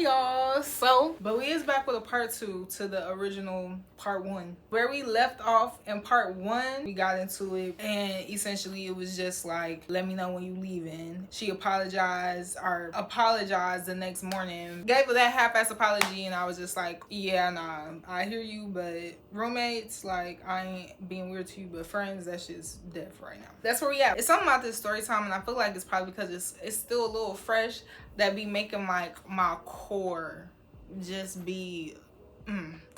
y'all. But we is back with a part 2 to the original part 1. Where we left off in part 1, we got into it, and essentially it was just like, let me know when you leaving. She apologized the next morning, gave her that half-ass apology, and I was just like, yeah, nah, I hear you, but roommates, like, I ain't being weird to you, but friends, that's just death right now. That's where we at. It's something about this story time, and I feel like it's probably because it's still a little fresh, that be making like my core just be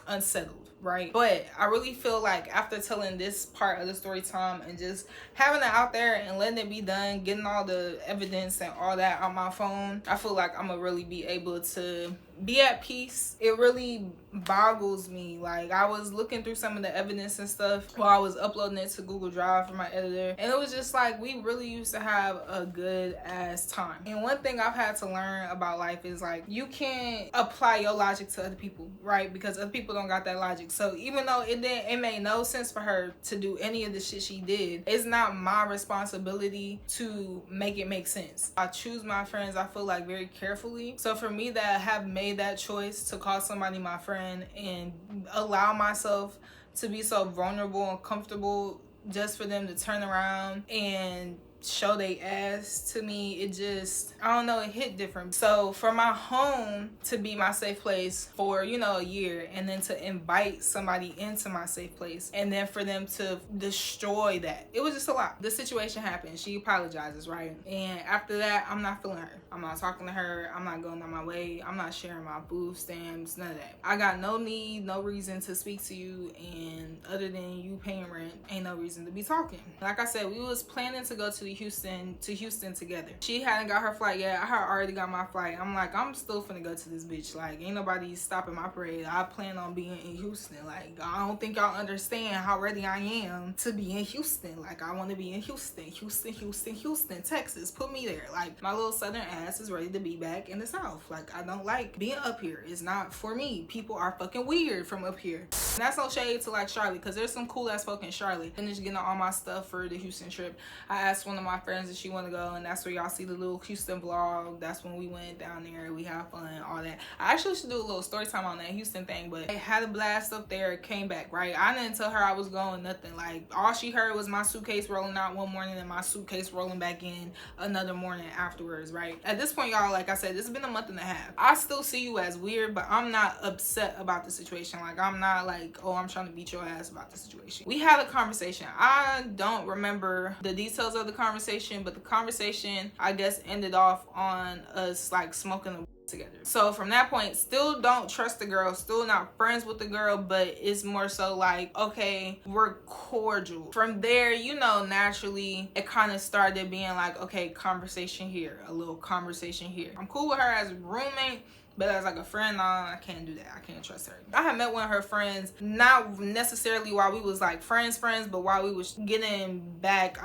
unsettled, right? But I really feel like after telling this part of the story time and just having it out there and letting it be done, getting all the evidence and all that on my phone, I feel like I'm gonna really be able to be at peace. It really boggles me. Like, I was looking through some of the evidence and stuff while I was uploading it to Google Drive for my editor, and it was just like, we really used to have a good ass time. And one thing I've had to learn about life is like, you can't apply your logic to other people, right? Because other people don't got that logic. So even though it made no sense for her to do any of the shit she did, it's not my responsibility to make it make sense. I choose my friends, I feel like, very carefully. So for me to have made that choice to call somebody my friend and allow myself to be so vulnerable and comfortable just for them to turn around and show they ass to me, it just, I don't know, it hit different. So for my home to be my safe place for, you know, a year, and then to invite somebody into my safe place, and then for them to destroy that, it was just a lot. The situation happened, she apologizes, right? And after that, I'm not feeling her. I'm not talking to her, I'm not going on my way, I'm not sharing my food stamps, none of that. I got no need, no reason to speak to you, and other than you paying rent, ain't no reason to be talking. Like I said, we was planning to go to Houston together. She hadn't got her flight yet. I had already got my flight. I'm like, I'm still finna go to this bitch. Like, ain't nobody stopping my parade. I plan on being in Houston. Like, I don't think y'all understand how ready I am to be in Houston. Like, I want to be in Houston, Texas. Put me there. Like, my little southern ass is ready to be back in the South. Like, I don't like being up here. It's not for me. People are fucking weird from up here. And that's no shade to like Charlotte, because there's some cool ass folk in Charlotte. Finished getting all my stuff for the Houston trip. I asked one of my friends if she want to go, and that's where y'all see the little Houston vlog. That's when we went down there, we had fun, all that. I actually should do a little story time on that Houston thing, but I had a blast up there, came back, right? I didn't tell her I was going, nothing. Like, all she heard was my suitcase rolling out one morning and my suitcase rolling back in another morning afterwards, right? At this point, y'all, like I said, this has been a month and a half. I still see you as weird, but I'm not upset about the situation. Like, I'm not like, oh, I'm trying to beat your ass about the situation. We had a conversation. I don't remember the details of the conversation, but the conversation, I guess, ended off on us like smoking a together. So from that point, still don't trust the girl, still not friends with the girl, but it's more so like, okay, we're cordial. From there, you know, naturally it kind of started being like, okay, conversation here, a little conversation here. I'm cool with her as a roommate, but as like a friend, nah, I can't do that. I can't trust her. I had met one of her friends, not necessarily while we was like friends, but while we was getting back,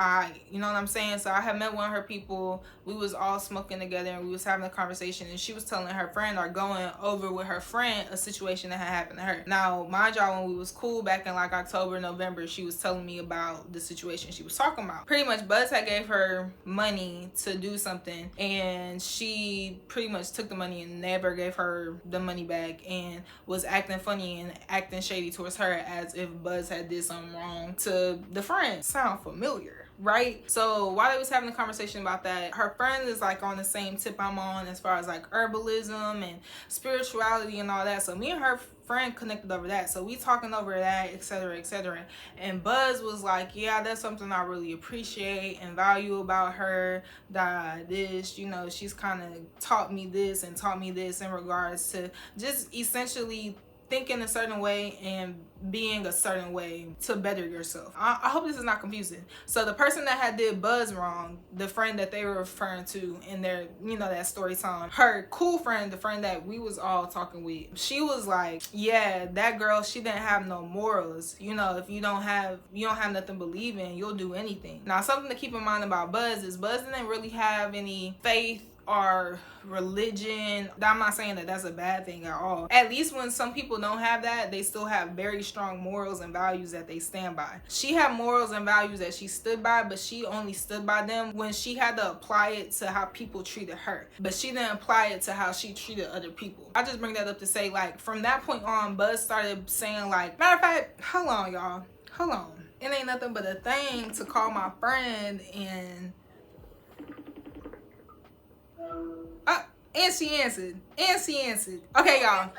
you know what I'm saying? So I had met one of her people. We was all smoking together and we was having a conversation, and she was telling her friend, or going over with her friend, a situation that had happened to her. Now, mind y'all, when we was cool back in like October, November, she was telling me about the situation she was talking about. Pretty much Buzz had gave her money to do something, and she pretty much took the money and never gave her the money back, and was acting funny and acting shady towards her as if Buzz had did something wrong to the friend. Sound familiar, right? So while they was having a conversation about that, her friend is like on the same tip I'm on as far as like herbalism and spirituality and all that. So me and her friend connected over that, so we talking over that, etc. And Buzz was like, yeah, that's something I really appreciate and value about her, that this, you know, she's kind of taught me this and taught me this in regards to just essentially thinking a certain way and being a certain way to better yourself. I hope this is not confusing. So the person that had did Buzz wrong, the friend that they were referring to in their, you know, that story time, her cool friend, the friend that we was all talking with, she was like, yeah, that girl, she didn't have no morals. You know, if you don't have nothing to believe in, you'll do anything. Now, something to keep in mind about Buzz is Buzz didn't really have any faith or religion. I'm not saying that that's a bad thing at all. At least when some people don't have that, they still have very strong morals and values that they stand by. She had morals and values that she stood by, but she only stood by them when she had to apply it to how people treated her, but she didn't apply it to how she treated other people. I just bring that up to say, like, from that point on, Buzz started saying, like, matter of fact, hold on, y'all, hold on, it ain't nothing but a thing to call my friend and and she answered. Okay, y'all.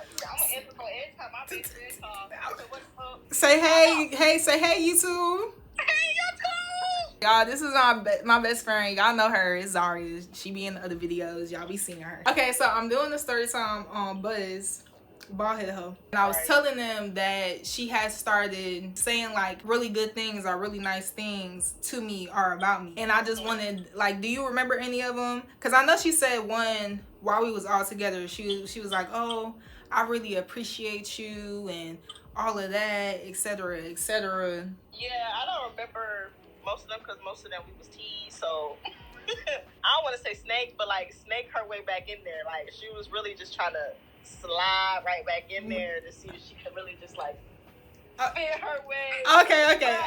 Say hey, say hey, YouTube. Hey, YouTube. Y'all, this is my best friend. Y'all know her. It's Zaria. She be in the other videos. Y'all be seeing her. Okay, so I'm doing the story time on Buzz. Bald headed hoe. And I was telling them that she has started saying like really good things or really nice things to me or about me. And I just wanted, like, do you remember any of them? Because I know she said one while we was all together. She was like, oh, I really appreciate you and all of that, etc., etc. Yeah, I don't remember most of them because most of them we was teased, so I don't want to say Snake, but like Snake her way back in there. Like she was really just trying to slide right back in there to see if she could really just like spin her way. Okay.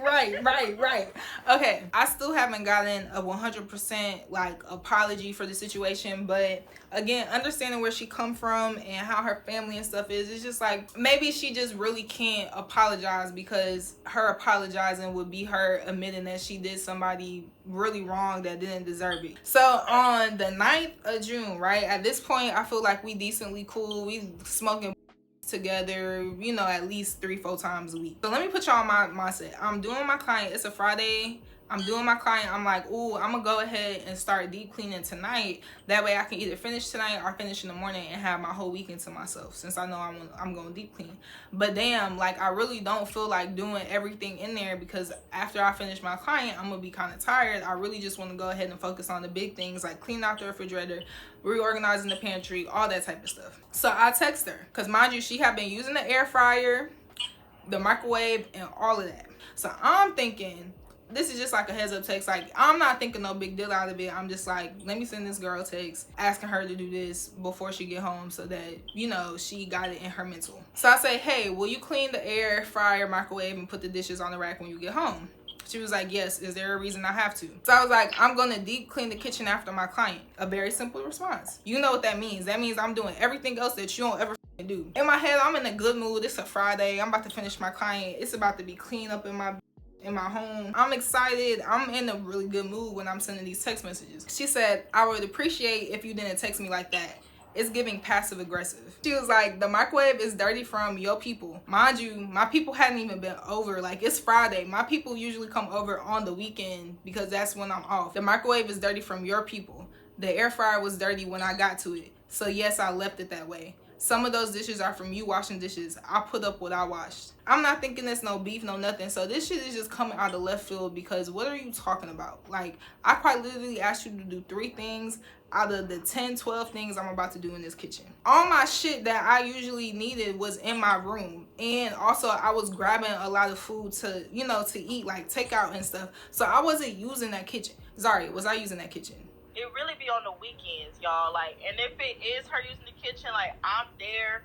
Right. Okay, I still haven't gotten a 100% like apology for the situation, but again, understanding where she come from and how her family and stuff is, it's just like maybe she just really can't apologize because her apologizing would be her admitting that she did somebody really wrong that didn't deserve it. So on the 9th of June, right, at this point I feel like we decently cool. We smoking together, you know, at least 3-4 times a week. So let me put y'all on my mindset. I'm doing my client, it's a Friday, I'm doing my client, I'm like, ooh, I'm gonna go ahead and start deep cleaning tonight. That way I can either finish tonight or finish in the morning and have my whole weekend to myself, since I know I'm going deep clean. But damn, like I really don't feel like doing everything in there because after I finish my client, I'm gonna be kind of tired. I really just want to go ahead and focus on the big things like cleaning out the refrigerator, reorganizing the pantry, all that type of stuff. So I text her because mind you, she had been using the air fryer, the microwave, and all of that. So I'm thinking this is just like a heads up text. Like I'm not thinking no big deal out of it. I'm just like, let me send this girl a text asking her to do this before she get home so that, you know, she got it in her mental. So I say, hey, will you clean the air fryer, microwave, and put the dishes on the rack when you get home? She was like, yes. Is there a reason I have to? So I was like, I'm gonna deep clean the kitchen after my client. A very simple response. You know what that means. That means I'm doing everything else that you don't ever do. In my head, I'm in a good mood. It's a Friday. I'm about to finish my client. It's about to be clean up in my home. I'm excited. I'm in a really good mood when I'm sending these text messages. She said, I would appreciate if you didn't text me like that. It's giving passive aggressive. She was like, the microwave is dirty from your people. Mind you, my people hadn't even been over. Like, it's Friday. My people usually come over on the weekend because that's when I'm off. The microwave is dirty from your people. The air fryer was dirty when I got to it. So yes, I left it that way. Some of those dishes are from you washing dishes. I put up what I washed. I'm not thinking there's no beef, no nothing. So this shit is just coming out of left field because what are you talking about? Like, I quite literally asked you to do 3 things out of the 10, 12 things I'm about to do in this kitchen. All my shit that I usually needed was in my room. And also I was grabbing a lot of food to, you know, to eat, like takeout and stuff. So I wasn't using that kitchen. Sorry, was I using that kitchen? It really be on the weekends, y'all. Like, and if it is her using the kitchen, like I'm there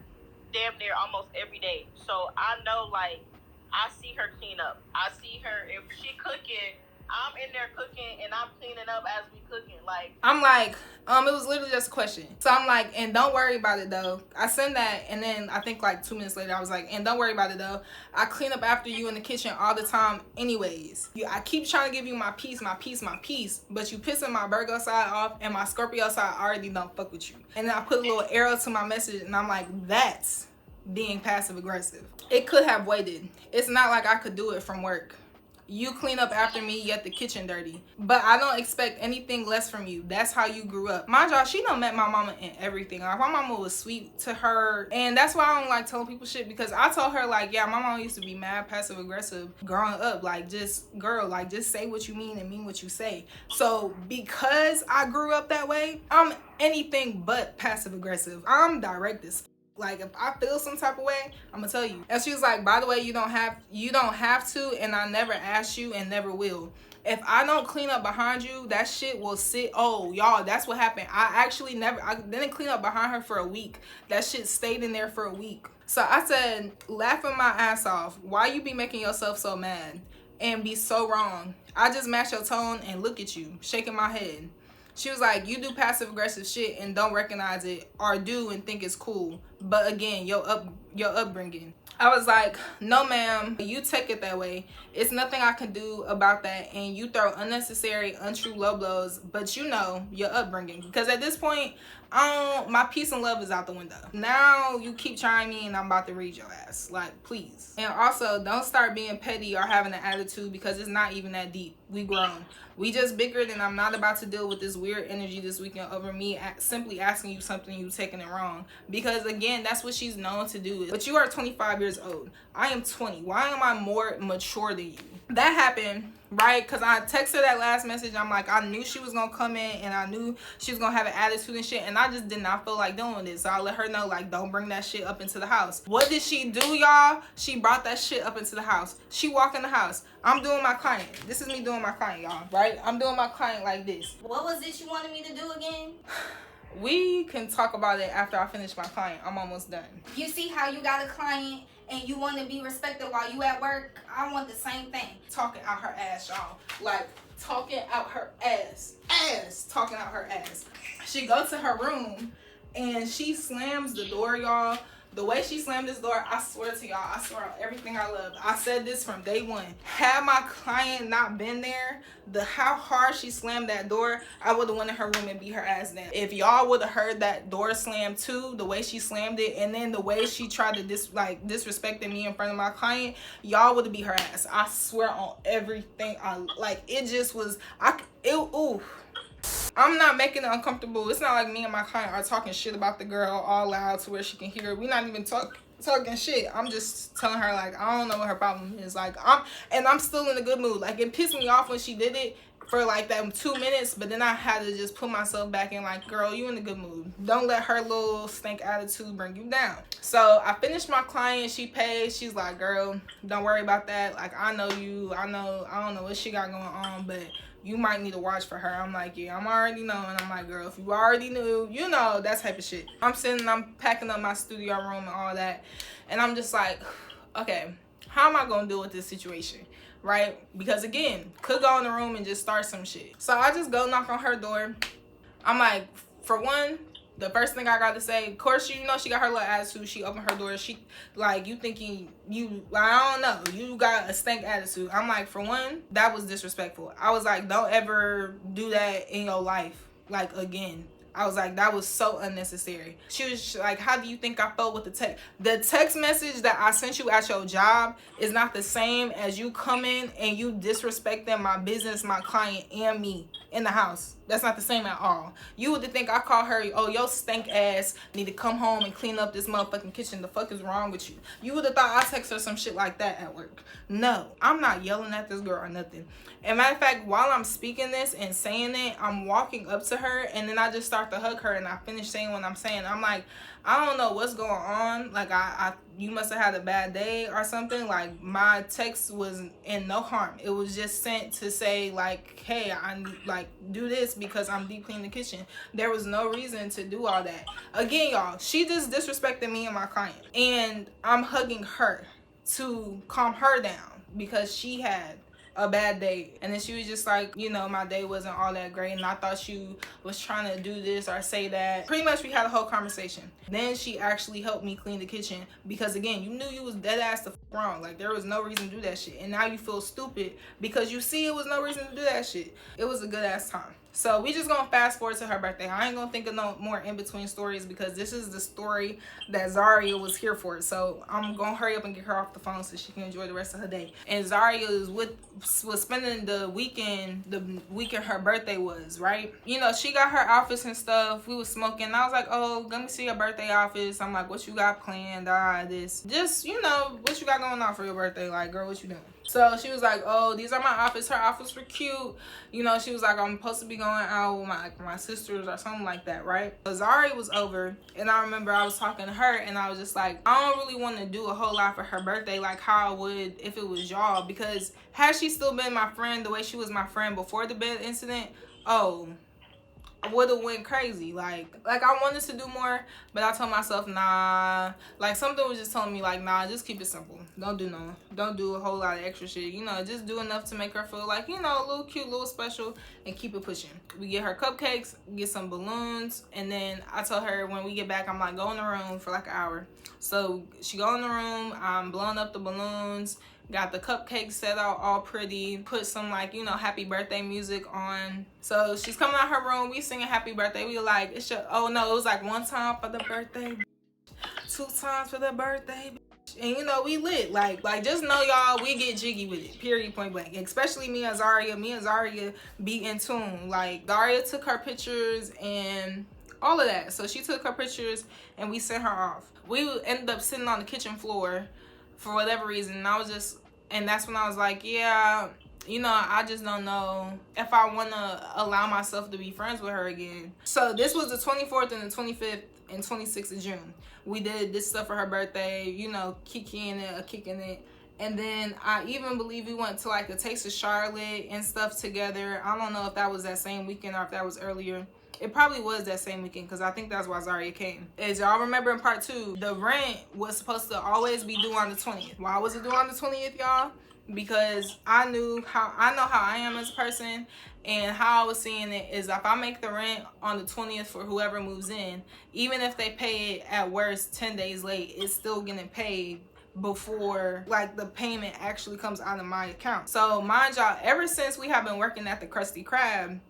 damn near almost every day. So I know, like, I see her clean up. I see her, if she cooking, I'm in there cooking and I'm cleaning up as we cooking. Like, I'm like, it was literally just a question. So I'm like, and don't worry about it though. I send that, and then I think like 2 minutes later I was like, and don't worry about it though. I clean up after you in the kitchen all the time anyways. I keep trying to give you my peace, but you pissing my Virgo side off and my Scorpio side already don't fuck with you. And then I put a little arrow to my message and I'm like, that's being passive aggressive. It could have waited. It's not like I could do it from work. You clean up after me, yet the kitchen dirty. But I don't expect anything less from you. That's how you grew up. Mind y'all, she done met my mama in everything. Like, my mama was sweet to her. And that's why I don't like telling people shit, because I told her, like, yeah, my mama used to be mad passive aggressive growing up. Like, just, girl, like, just say what you mean and mean what you say. So because I grew up that way, I'm anything but passive aggressive. I'm direct as like, if I feel some type of way, I'm gonna tell you. And she was like, by the way, you don't have to, and I never asked you and never will. If I don't clean up behind you, that shit will sit. Oh, y'all, that's what happened. I didn't clean up behind her for a week. That shit stayed in there for a week. So I said, laughing my ass off, why you be making yourself so mad and be so wrong? I just match your tone and look at you, shaking my head. She was like, you do passive aggressive shit and don't recognize it, or do and think it's cool. But again, your upbringing. I was like, no ma'am, you take it that way. It's nothing I can do about that, and you throw unnecessary, untrue low blows, but you know, your upbringing. Because at this point, my peace and love is out the window. Now you keep trying me and I'm about to read your ass. Like, please. And also, don't start being petty or having an attitude, because it's not even that deep. We grown. We just biggered, and I'm not about to deal with this weird energy this weekend over me simply asking you something, you taking it wrong. Because again, that's what she's known to do. But you are 25 years old. I am 20. Why am I more mature than you? That happened, right? Because I texted that last message. I'm like, I knew she was going to come in, and I knew she was going to have an attitude and shit. And I just did not feel like doing this. So I let her know, like, don't bring that shit up into the house. What did she do, y'all? She brought that shit up into the house. She walked in the house. I'm doing my client. This is me doing my client, y'all, right? I'm doing my client like this. What was it you wanted me to do again? We can talk about it after I finish my client. I'm almost done. You see how you got a client and you want to be respected while you at work? I want the same thing. Talking out her ass, y'all. Like, talking out her ass. Talking out her ass. She go to her room and she slams the door, y'all. The way she slammed this door, I swear to y'all, I swear on everything I love. I said this from day one. Had my client not been there, how hard she slammed that door, I would have went in her room and beat her ass down. If y'all would have heard that door slam too, the way she slammed it, and then the way she tried to disrespected me in front of my client, y'all would have beat her ass. I swear on everything. It just was, ooh. I'm not making it uncomfortable. It's not like me and my client are talking shit about the girl all loud to where she can hear. We're not even talking shit. I'm just telling her, like, I don't know what her problem is. Like, I'm still in a good mood. Like, it pissed me off when she did it for like that 2 minutes, but then I had to just put myself back in, like, girl, you in a good mood. Don't let her little stink attitude bring you down. So I finished my client. She paid. She's like, girl, don't worry about that. Like, I know you. I don't know what she got going on, but you might need to watch for her. I'm like, yeah, I'm already knowing. I'm like, girl, if you already knew, you know, that type of shit. I'm packing up my studio room and all that. And I'm just like, okay, how am I going to deal with this situation? Right? Because again, could go in the room and just start some shit. So I just go knock on her door. I'm like, for one, the first thing I got to say, of course, you know, she got her little attitude. She opened her door. She, like, you thinking I don't know, you got a stank attitude. I'm like, for one, that was disrespectful. I was like, don't ever do that in your life, like, again. I was like, that was so unnecessary. She was like, how do you think I felt with the text? The text message that I sent you at your job is not the same as you coming and you disrespecting my business, my client, and me in the house. That's not the same at all. You would think I call her, oh, your stank ass need to come home and clean up this motherfucking kitchen. The fuck is wrong with you? You would have thought I text her some shit like that at work. No, I'm not yelling at this girl or nothing. And matter of fact, while I'm speaking this and saying it, I'm walking up to her and then I just start to hug her and I finish saying what I'm saying. I'm like, I don't know what's going on. Like, you must have had a bad day or something. Like, my text was in no harm. It was just sent to say, like, hey, I like do this because I'm deep cleaning the kitchen. There was no reason to do all that. Again, y'all, she just disrespected me and my client. And I'm hugging her to calm her down because she had a bad day. And then she was just like, you know, my day wasn't all that great and I thought you was trying to do this or say that. Pretty much we had a whole conversation. Then she actually helped me clean the kitchen because, again, you knew you was dead ass the wrong. Like, there was no reason to do that shit. And now you feel stupid because you see it was no reason to do that shit. It was a good ass time. So we just gonna fast forward to her birthday. I ain't gonna think of no more in-between stories because this is the story that Zaria was here for. So I'm gonna hurry up and get her off the phone so she can enjoy the rest of her day. And Zaria was spending the weekend her birthday was, right? You know, she got her outfits and stuff. We was smoking. I was like, oh, let me see your birthday outfits. I'm like, what you got planned? This. Just, you know, what you got going on for your birthday? Like, girl, what you doing? So she was like, oh, these are my outfits. Her outfits were cute. You know, she was like, I'm supposed to be going out with my sisters or something like that, right? So Zari was over, and I remember I was talking to her, and I was just like, I don't really want to do a whole lot for her birthday like how I would if it was y'all, because had she still been my friend the way she was my friend before the bed incident, oh, I would have went crazy. Like I wanted to do more, but I told myself, nah. Like something was just telling me, like, nah, just keep it simple. Don't do a whole lot of extra shit. You know, just do enough to make her feel like, you know, a little cute, a little special, and keep it pushing. We get her cupcakes, get some balloons, and then I told her when we get back, I'm like, go in the room for like an hour. So she go in the room, I'm blowing up the balloons, got the cupcakes set out all pretty, put some like, you know, happy birthday music on. So she's coming out her room, we singing happy birthday. We like, it's your, oh no, it was like 1 time for the birthday, 2 times for the birthday. And you know, we lit. Like just know y'all, we get jiggy with it, period, point blank. Especially me and Zaria be in tune. Like Zaria took her pictures and all of that. So she took her pictures and we sent her off. We ended up sitting on the kitchen floor for whatever reason, and I was just, and that's when I was like, yeah, you know, I just don't know if I want to allow myself to be friends with her again. So this was the 24th and the 25th and 26th of June. We did this stuff for her birthday, you know, kicking it. And then I even believe we went to like the Taste of Charlotte and stuff together. I don't know if that was that same weekend or if that was earlier. It probably was that same weekend because I think that's why Zaria came. As y'all remember in part 2, the rent was supposed to always be due on the 20th. Why was it due on the 20th, y'all? Because I know how I am as a person, and how I was seeing it is if I make the rent on the 20th for whoever moves in, even if they pay it at worst 10 days late, it's still getting paid before like the payment actually comes out of my account. So mind y'all, ever since we have been working at the Krusty Krab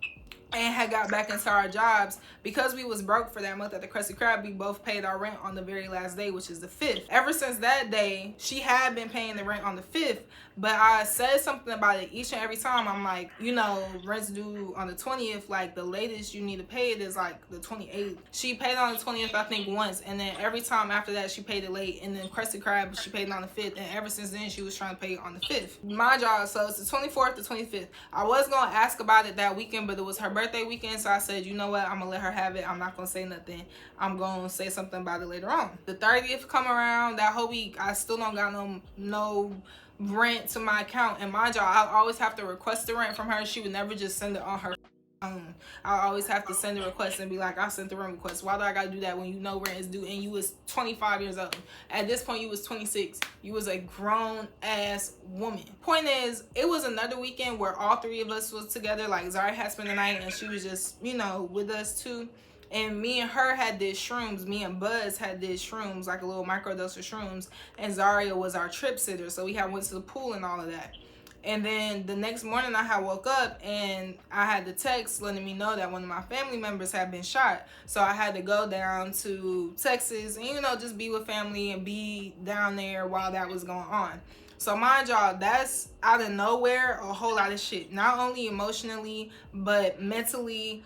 and had got back into our jobs, because we was broke for that month at the Krusty Krab, we both paid our rent on the very last day, which is the 5th. Ever since that day, she had been paying the rent on the 5th, but I said something about it each and every time. I'm like, you know, rent's due on the 20th, like the latest you need to pay it is like the 28th. She paid on the 20th, I think, once, and then every time after that she paid it late, and then Krusty Krab she paid it on the 5th, and ever since then she was trying to pay it on the 5th. My job, so it's the 24th to 25th. I was gonna ask about it that weekend, but it was her birthday weekend, so I said, you know what, I'm gonna let her have it. I'm not gonna say nothing. I'm gonna say something about it later on. The 30th come around, that whole week I still don't got no rent to my account. And my job, I always have to request the rent from her. She would never just send it on her phone. I always have to send a request and be like, I sent the rent request. Why do I gotta do that when you know rent is due and you was 25 years old? At this point you was 26. You was a grown ass woman. Point is, it was another weekend where all 3 of us was together. Like Zara had spent the night and she was just, you know, with us too. And me and her had did shrooms. Me and Buzz had did shrooms, like a little microdose of shrooms. And Zaria was our trip sitter. So we had went to the pool and all of that. And then the next morning I had woke up and I had the text letting me know that one of my family members had been shot. So I had to go down to Texas and, you know, just be with family and be down there while that was going on. So mind y'all, that's out of nowhere a whole lot of shit. Not only emotionally, but mentally,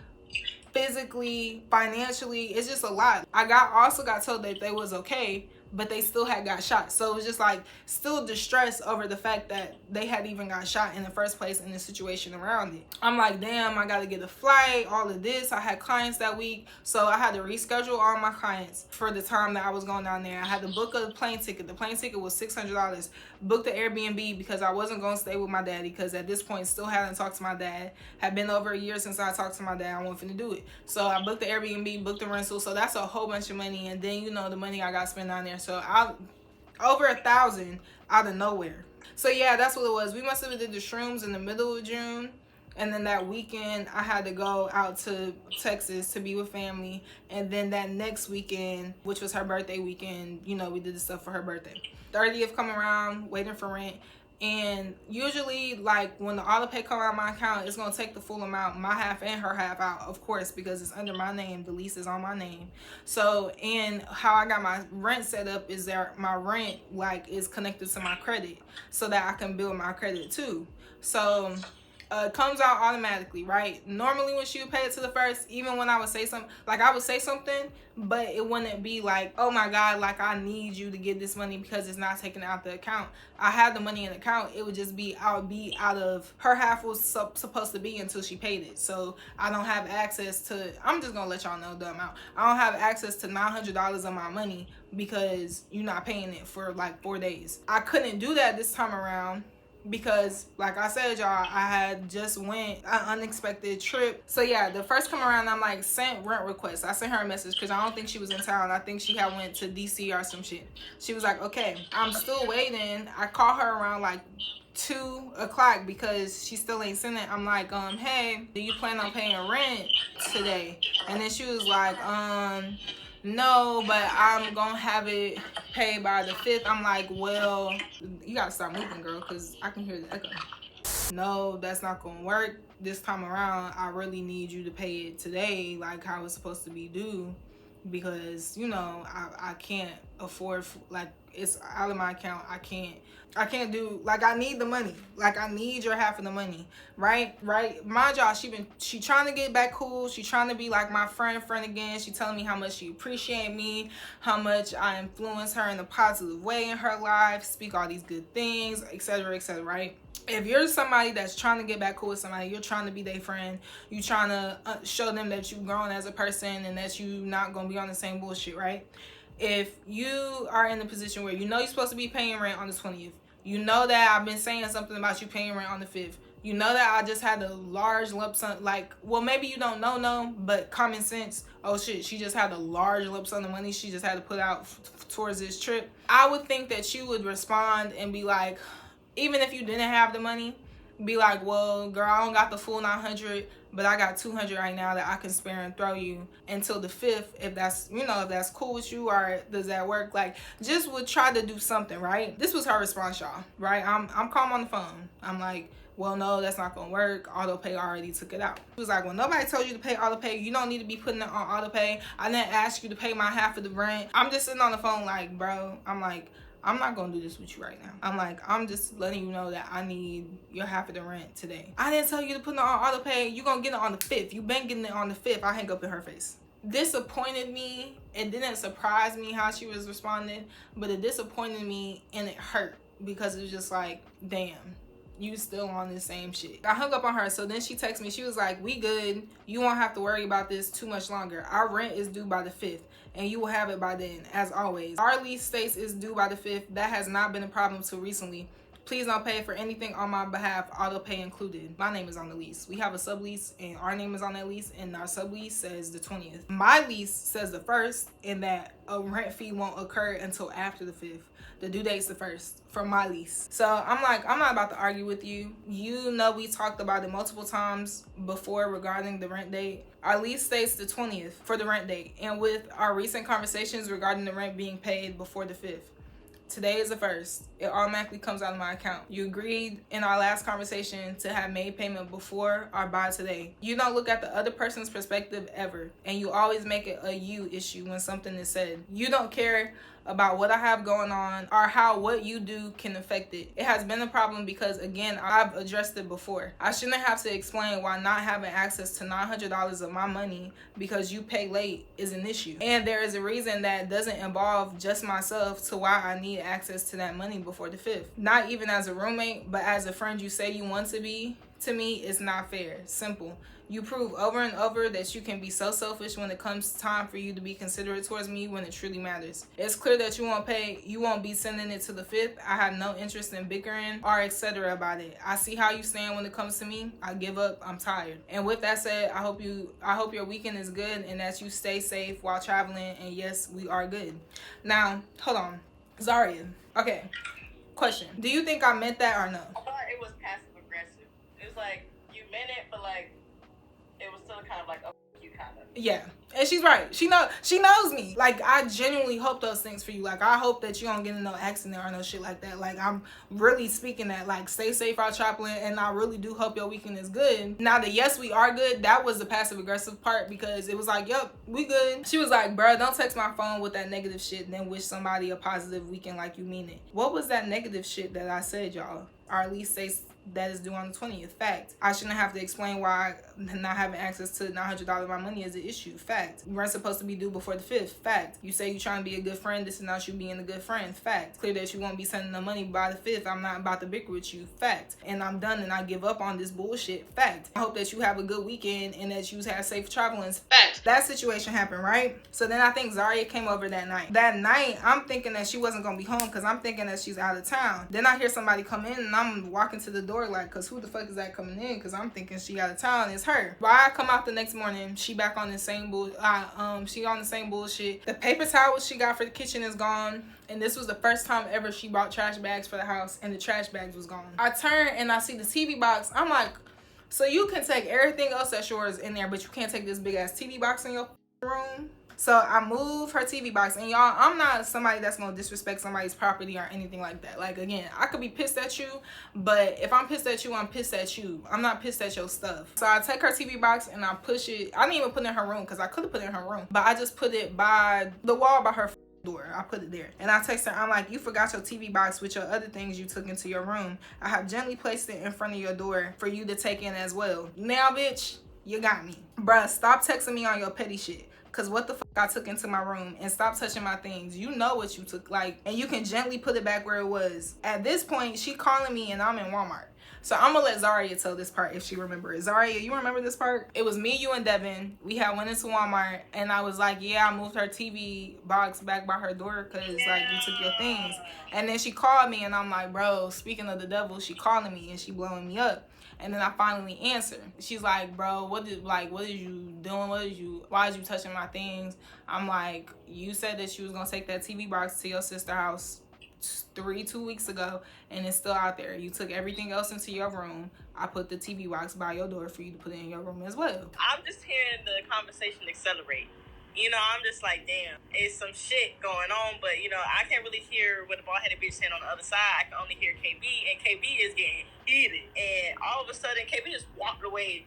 physically, financially, it's just a lot. I also got told that they was okay, but they still had got shot. So it was just like still distress over the fact that they had even got shot in the first place and the situation around it. I'm like, damn, I gotta get a flight, all of this. I had clients that week, so I had to reschedule all my clients for the time that I was going down there. I had to book a plane ticket. The plane ticket was $600. Booked the Airbnb because I wasn't gonna stay with my daddy, because at this point still hadn't talked to my dad. Had been over a year since I talked to my dad. I wasn't finna do it. So I booked the Airbnb, booked the rental. So that's a whole bunch of money. And then, you know, the money I got spent down there. So over $1,000 out of nowhere. So yeah, that's what it was. We must have did the shrooms in the middle of June. And then that weekend, I had to go out to Texas to be with family. And then that next weekend, which was her birthday weekend, you know, we did the stuff for her birthday. 30th come around, waiting for rent. And usually, like, when the auto pay come out of my account, it's going to take the full amount, my half and her half out, of course, because it's under my name. The lease is on my name. So, and how I got my rent set up is that my rent, like, is connected to my credit so that I can build my credit, too. So comes out automatically, right? Normally when she would pay it to the first, even when I would say something, like I would say something, but it wouldn't be like, oh my God, like I need you to get this money because it's not taken out the account. I had the money in the account. It would just be, I would be out of, her half was supposed to be until she paid it. So I don't have access to, I'm just gonna let y'all know the amount. I don't have access to $900 of my money because you're not paying it for like 4 days. I couldn't do that this time around because like I said, y'all, I had just went an unexpected trip. So yeah, the first come around, I'm like, sent rent request. I sent her a message because I don't think she was in town. I think she had went to DC or some shit. She was like, okay, I'm still waiting. I called her around like 2 o'clock because she still ain't sent it. I'm like, hey, do you plan on paying rent today? And then she was like, no, but I'm gonna have it paid by the 5th. I'm like, well, you gotta stop moving, girl, because I can hear the echo. No, that's not gonna work this time around. I really need you to pay it today, like how it's supposed to be due, because you know I can't afford, like it's out of my account. I can't do, like I need the money, like I need your half of the money, right? Mind y'all, she trying to get back cool. She trying to be like my friend again. She telling me how much she appreciate me, how much I influence her in a positive way in her life, speak all these good things, etc., right? If you're somebody that's trying to get back cool with somebody, you're trying to be their friend, you trying to show them that you've grown as a person and that you not gonna be on the same bullshit, right? If you are in a position where you know you're supposed to be paying rent on the 20th, you know that I've been saying something about you paying rent on the 5th, you know that I just had a large lump sum, like, well, maybe you don't know, but common sense, oh shit, she just had a large lump sum of money she just had to put out towards this trip. I would think that you would respond and be like, even if you didn't have the money, be like, well, girl, I don't got the full 900, but I got 200 right now that I can spare and throw you until the 5th, if that's, you know, if that's cool with you, or does that work? Like, just would try to do something, right? This was her response, y'all, right? I'm calm on the phone. I'm like, well, no, that's not gonna work. Auto pay already took it out. She was like, well, nobody told you to pay auto pay. You don't need to be putting it on auto pay. I didn't ask you to pay my half of the rent. I'm just sitting on the phone like, bro, I'm like, I'm not gonna do this with you right now. I'm like, I'm just letting you know that I need your half of the rent today. I didn't tell you to put it on auto pay. You gonna get it on the 5th. You been getting it on the 5th. I hang up in her face. Disappointed me. It didn't surprise me how she was responding, but it disappointed me and it hurt because it was just like, damn, you still on the same shit. I hung up on her. So then she texted me. She was like, we good. You won't have to worry about this too much longer. Our rent is due by the 5th. And you will have it by then, as always. Our lease states is due by the 5th. That has not been a problem till recently. Please don't pay for anything on my behalf, auto pay included. My name is on the lease. We have a sublease and our name is on that lease, and our sublease says the 20th. My lease says the 1st, and that a rent fee won't occur until after the 5th. The due date's the 1st for my lease. So I'm like, I'm not about to argue with you. You know, we talked about it multiple times before regarding the rent date. Our lease states the 20th for the rent date, and with our recent conversations regarding the rent being paid before the 5th. Today is the 1st. It automatically comes out of my account. You agreed in our last conversation to have made payment before or by today. You don't look at the other person's perspective ever, and you always make it a you issue when something is said. You don't care about what I have going on or how what you do can affect it. It has been a problem because, again, I've addressed it before. I shouldn't have to explain why not having access to $900 of my money because you pay late is an issue. And there is a reason that doesn't involve just myself to why I need access to that money before the 5th. Not even as a roommate, but as a friend you say you want to be. To me, it's not fair. Simple. You prove over and over that you can be so selfish when it comes time for you to be considerate towards me when it truly matters. It's clear that you won't pay. You won't be sending it to the 5th. I have no interest in bickering or etc. about it. I see how you stand when it comes to me. I give up. I'm tired. And with that said, I hope your weekend is good and that you stay safe while traveling. And yes, we are good. Now, hold on. Zaria. Okay. Question. Do you think I meant that or no? I thought it was passive aggressive. It was like, you meant it, but like, it was still kind of like, oh, you kind of. Yeah, and she's right. She knows me. Like, I genuinely hope those things for you. Like, I hope that you don't get in no accident or no shit like that. Like, I'm really speaking that. Like, stay safe out traveling, and I really do hope your weekend is good. Now, the yes, we are good, that was the passive aggressive part because it was like, yup, we good. She was like, bruh, don't text my phone with that negative shit and then wish somebody a positive weekend like you mean it. What was that negative shit that I said, y'all? Or at least that is due on the 20th. Fact. I shouldn't have to explain why not having access to $900 of my money is an issue. Fact. You weren't supposed to be due before the 5th. Fact. You say you're trying to be a good friend. This is not you being a good friend. Fact. Clear that you won't be sending the money by the 5th. I'm not about to bicker with you. Fact. And I'm done and I give up on this bullshit. Fact. I hope that you have a good weekend and that you have safe travelings. Fact. That situation happened, right? So then I think Zaria came over that night. That night, I'm thinking that she wasn't going to be home because I'm thinking that she's out of town. Then I hear somebody come in and I'm walking to the door like, because who the fuck is that coming in? Because I'm thinking she out of town. It's her. Why I come out the next morning, she back on the same she on the same bullshit. The paper towels she got for the kitchen is gone. And this was the first time ever she bought trash bags for the house and the trash bags was gone. I turn and I see the TV box. I'm like, so you can take everything else that's yours in there, but you can't take this big ass TV box in your room? So I move her TV box, and y'all, I'm not somebody that's gonna disrespect somebody's property or anything like that. Like, again, I could be pissed at you, but if I'm pissed at you, I'm pissed at you. I'm not pissed at your stuff. So I take her TV box and I push it. I didn't even put it in her room because I could have put it in her room, but I just put it by the wall by her door. I put it there. And I text her, I'm like, you forgot your TV box with your other things you took into your room. I have gently placed it in front of your door for you to take in as well. Now, bitch, you got me. Bruh, stop texting me on your petty shit. Cause what the fuck I took into my room, and stop touching my things. You know what you took, like, and you can gently put it back where it was. At this point, she calling me and I'm in Walmart. So I'm gonna let Zaria tell this part if she remembers. Zaria, you remember this part? It was me, you, and Devin. We had went into Walmart and I was like, yeah, I moved her TV box back by her door because like you took your things. And then she called me and I'm like, bro, speaking of the devil, she calling me and she blowing me up. And then I finally answer. She's like, bro, what is you doing? Why is you touching my things? I'm like, you said that you was gonna take that TV box to your sister's house 2 weeks ago and it's still out there. You took everything else into your room. I put the TV box by your door for you to put it in your room as well. I'm just hearing the conversation accelerate. You know, I'm just like, damn, it's some shit going on, but, you know, I can't really hear what the bald-headed bitch saying on the other side. I can only hear KB, and KB is getting heated. And all of a sudden, KB just walked away.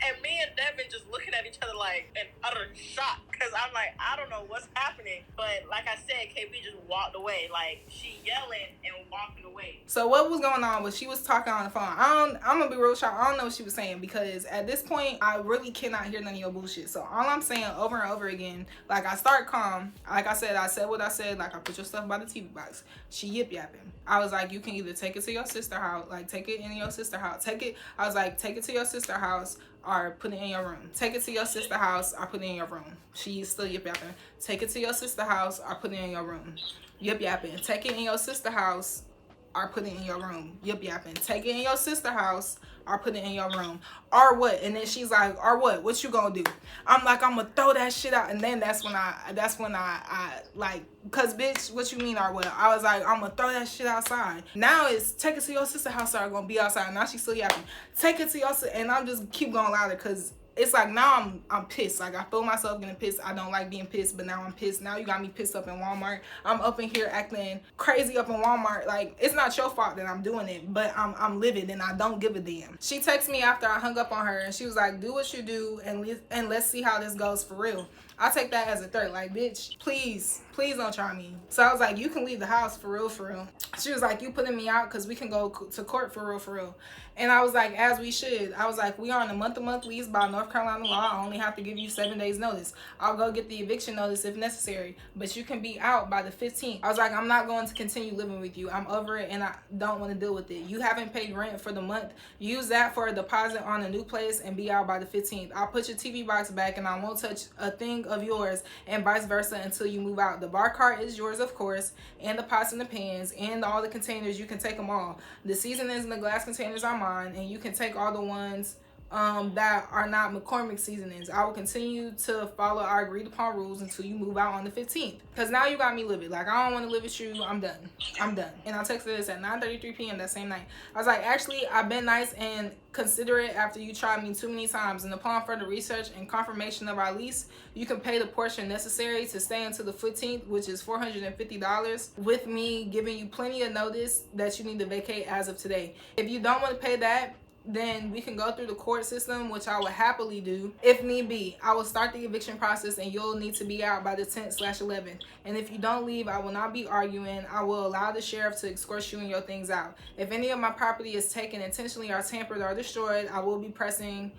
And me and Devin just looking at each other like in utter shock. Because I'm like, I don't know what's happening. But like I said, KB just walked away. Like, she yelling and walking away. So what was going on was she was talking on the phone. I'm going to be real sure. I don't know what she was saying. Because at this point, I really cannot hear none of your bullshit. So all I'm saying over and over again, like I start calm. Like I said what I said. Like I put your stuff by the TV box. She yip yapping. I was like, you can either take it to your sister's house. Like take it in your sister's house. I was like, take it to your sister's house. Or put it in your room. Take it to your sister's house or put it in your room. She's still yip yapping. Take it to your sister's house or put it in your room. Yip yapping. Take it in your sister's house or put it in your room. Yip yapping. Take it in your sister's house or put it in your room. Or what? And then she's like, or what? What you gonna do? I'm like, I'm gonna throw that shit out. And then that's when I like, cause bitch, what you mean or what? I was like, I'm gonna throw that shit outside. Now it's take it to your sister's house or I'm gonna be outside. Now she's still yapping. Take it to your sister, and I'm just keep going louder cause it's like now I'm pissed. Like I feel myself getting pissed. I don't like being pissed, but now I'm pissed. Now you got me pissed up in Walmart. I'm up in here acting crazy up in Walmart. Like it's not your fault that I'm doing it, but I'm livid and I don't give a damn. She texted me after I hung up on her and she was like, do what you do and let's see how this goes for real. I take that as a threat. Like, bitch, please don't try me. So I was like, you can leave the house for real. She was like, you putting me out because we can go to court for real. And I was like, as we should. I was like, we are on a month-to-month lease by North Carolina law. I only have to give you 7 days notice. I'll go get the eviction notice if necessary, but you can be out by the 15th. I was like, I'm not going to continue living with you. I'm over it and I don't want to deal with it. You haven't paid rent for the month. Use that for a deposit on a new place and be out by the 15th. I'll put your TV box back and I won't touch a thing of yours and vice versa until you move out. The bar cart is yours, of course, and the pots and the pans and all the containers. You can take them all. The seasonings and the glass containers are mine, and you can take all the ones that are not McCormick seasonings. I will continue to follow our agreed upon rules until you move out on the 15th. Because now you got me livid. Like, I don't want to live with you. I'm done. And I texted this at 9:33 p.m. that same night. I was like, actually, I've been nice and considerate after you tried me too many times. And upon further research and confirmation of our lease, you can pay the portion necessary to stay until the 15th, which is $450, with me giving you plenty of notice that you need to vacate as of today. If you don't want to pay that, then we can go through the court system, which I would happily do if need be. I will start the eviction process and you'll need to be out by the 10th/11th. And if you don't leave, I will not be arguing. I will allow the sheriff to escort you and your things out. If any of my property is taken intentionally or tampered or destroyed, I will be pressing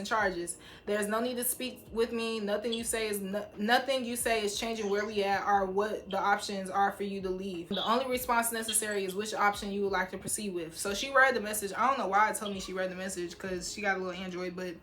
charges. There's no need to speak with me. Nothing you say is changing where we at or what the options are for you to leave. The only response necessary is which option you would like to proceed with. So she read the message. I don't know why it told me she read the message, because she got a little Android, but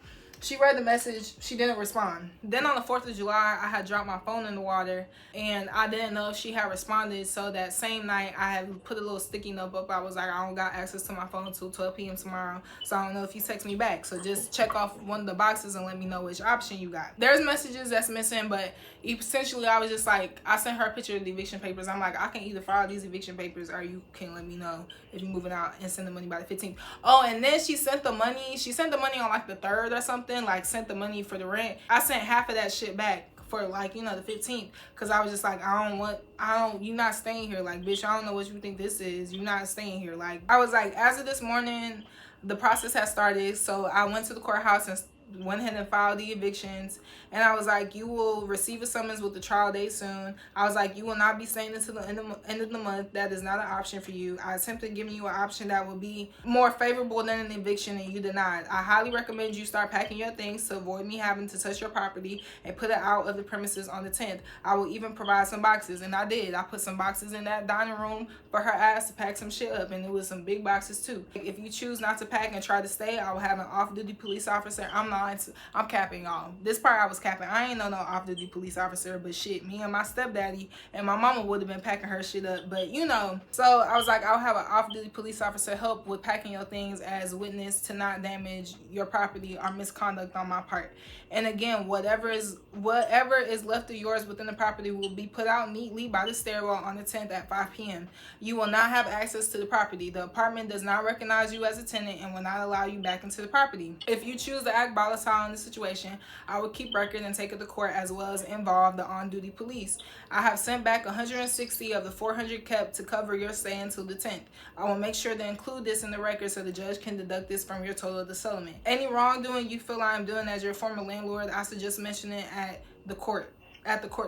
she read the message. She didn't respond. Then on the 4th of July, I had dropped my phone in the water, and I didn't know if she had responded. So that same night, I had put a little sticky note up. I was like, I don't got access to my phone until 12 p.m. tomorrow, so I don't know if you text me back. So just check off one of the boxes and let me know which option you got. There's messages that's missing, but essentially I was just like, I sent her a picture of the eviction papers. I'm like, I can either file these eviction papers or you can let me know if you're moving out and send the money by the 15th. Oh, and then she sent the money. She sent the money on like the 3rd or something. Like sent the money for the rent. I sent half of that shit back for like, you know, the 15th, because I was just like, you not staying here. Like, bitch, I don't know what you think this is. You not staying here. Like, I was like, as of this morning, the process has started. So I went to the courthouse and went ahead and filed the evictions, and I was like, you will receive a summons with the trial date soon. I was like, you will not be staying until the end of the month. That is not an option for you. I attempted giving you an option that would be more favorable than an eviction, and you denied. I highly recommend you start packing your things to avoid me having to touch your property and put it out of the premises on the 10th. I will even provide some boxes, and I did. I put some boxes in that dining room for her ass to pack some shit up, and it was some big boxes too. If you choose not to pack and try to stay, I will have an off-duty police officer. I'm capping, y'all. This part I was capping. I ain't know no off-duty police officer, but shit, me and my stepdaddy and my mama would have been packing her shit up. But you know, so I was like, I'll have an off-duty police officer help with packing your things as witness to not damage your property or misconduct on my part. And again, whatever is left of yours within the property will be put out neatly by the stairwell on the 10th at 5 p.m. You will not have access to the property. The apartment does not recognize you as a tenant and will not allow you back into the property. If you choose to act volatile in the situation, I will keep record and take it to court, as well as involve the on-duty police. I have sent back 160 of the 400 kept to cover your stay until the 10th. I will make sure to include this in the record so the judge can deduct this from your total of the settlement. Any wrongdoing you feel I am doing as your former landlord, I suggest mention it at the court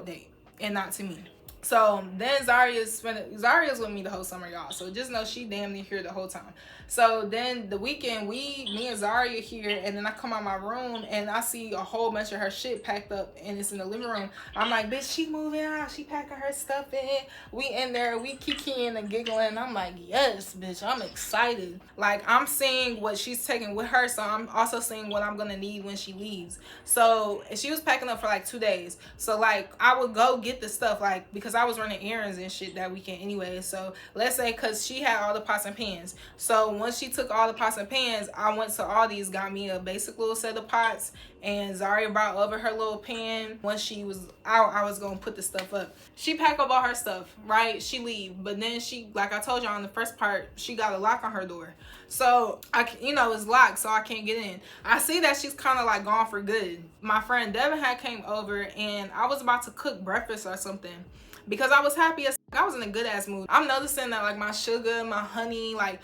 date and not to me. So then Zaria's with me the whole summer, y'all. So just know she damn near here the whole time. So then the weekend, me and Zaria here, and then I come out my room and I see a whole bunch of her shit packed up, and it's in the living room. I'm like, bitch, she moving out, she packing her stuff in. We in there, we kikiing and giggling. And I'm like, yes, bitch, I'm excited. Like, I'm seeing what she's taking with her, so I'm also seeing what I'm gonna need when she leaves. So she was packing up for like 2 days. So like, I would go get the stuff, like, because I was running errands and shit that weekend anyway. So let's say, because she had all the pots and pans. So once she took all the pots and pans, I went to Aldi's, got me a basic little set of pots, and Zaria brought over her little pan. Once she was out, I was gonna put the stuff up. She packed up all her stuff, right? She leave, but then she, like I told y'all in the first part, she got a lock on her door. So it's locked, so I can't get in. I see that she's kind of like gone for good. My friend Devin had came over, and I was about to cook breakfast or something, because I was happy as I was in a good ass mood. I'm noticing that like my sugar, my honey, like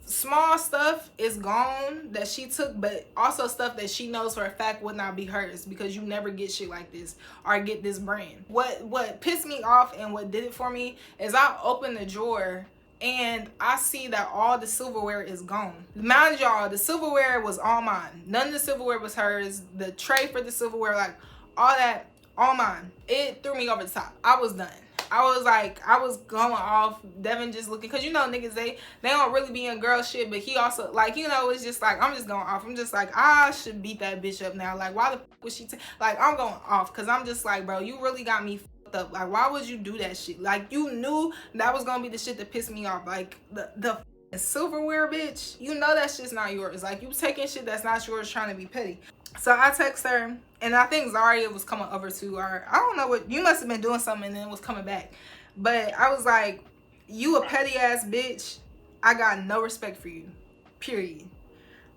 small stuff is gone that she took, but also stuff that she knows for a fact would not be hers, because you never get shit like this or get this brand. What pissed me off and what did it for me is I opened the drawer and I see that all the silverware is gone. Mind y'all, the silverware was all mine. None of the silverware was hers. The tray for the silverware, like all that, all mine. It threw me over the top. I was done. I was going off. Devin just looking, because niggas, they don't really be in girl shit, but he also, like, it's just like, I'm just going off. I'm just like, I should beat that bitch up now. Like, why the fuck was she like, I'm going off, because I'm just like, bro, you really got me fucked up. Like, why would you do that shit? Like, you knew that was gonna be the shit that pissed me off. Like, the silverware, bitch, that shit's not yours. Like, you taking shit that's not yours trying to be petty. So I text her, and I think Zaria was coming over to her. I don't know what, you must have been doing something and then was coming back. But I was like, you a petty ass bitch. I got no respect for you. Period.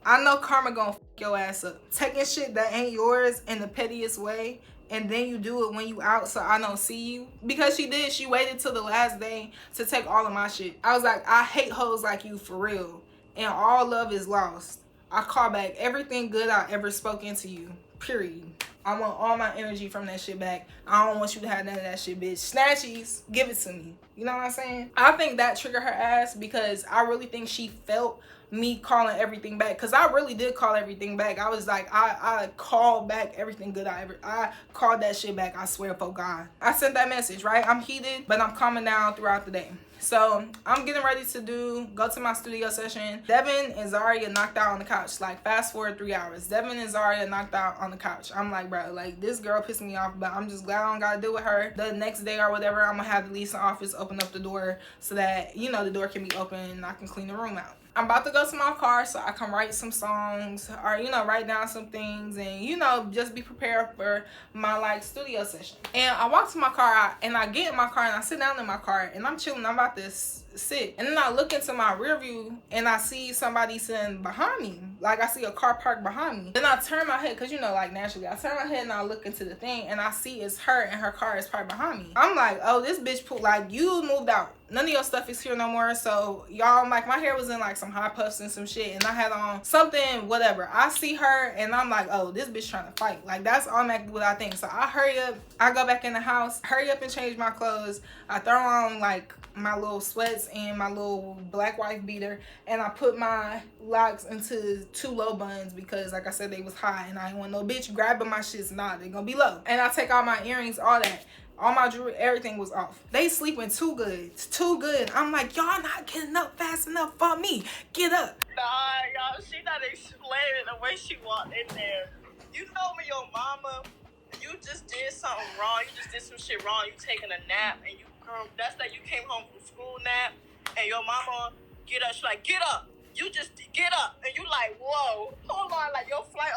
I know karma gonna fuck your ass up. Taking shit that ain't yours in the pettiest way, and then you do it when you out so I don't see you. Because she did. She waited till the last day to take all of my shit. I was like, I hate hoes like you for real. And all love is lost. I call back everything good I ever spoken to you. Period. I want all my energy from that shit back. I don't want you to have none of that shit, bitch. Snatchies, give it to me. You know what I'm saying? I think that triggered her ass because I really think she felt me calling everything back, because I really did call everything back. I was like, I called back everything good I called that shit back. I swear for God. I sent that message, right? I'm heated, but I'm calming down throughout the day. So I'm getting ready to go to my studio session. Devin and Zaria knocked out on the couch. Like, fast forward 3 hours. Devin and Zaria knocked out on the couch. I'm like, bro, like, this girl pissed me off, but I'm just glad I don't gotta deal with her. The next day or whatever, I'm gonna have the leasing office open up the door so that, you know, the door can be open and I can clean the room out. I'm about to go to my car so I can write some songs or, you know, write down some things and, you know, just be prepared for my, like, studio session. And I walk to my car and I get in my car and I sit down in my car and I'm chilling. I'm about to sit. And then I look into my rear view and I see somebody sitting behind me. Like, I see a car parked behind me. Then I turn my head, because, you know, like, naturally, I turn my head and I look into the thing and I see it's her and her car is parked behind me. I'm like, oh, this bitch put, like, you moved out. None of your stuff is here no more. So y'all, like, my hair was in like some high puffs and some shit and I had on something, whatever. I see her and I'm like, oh, this bitch trying to fight. Like, that's automatically what I think. So I hurry up, I go back in the house, hurry up and change my clothes. I throw on like my little sweats and my little black wife beater, and I put my locks into 2 low buns because, like I said, they was high and I didn't want no bitch grabbing my shits. Nah, they gonna be low. And I take all my earrings, all that. All my jewelry, everything was off. They sleeping too good. It's too good. I'm like, y'all not getting up fast enough for me. Get up. Nah, y'all, she not explaining the way she walked in there. You know when your mama, you just did something wrong. You just did some shit wrong. You taking a nap and you that's that you came home from school nap and your mama get up. She like, get up. You just get up. And you like, whoa, hold on. Like, your flight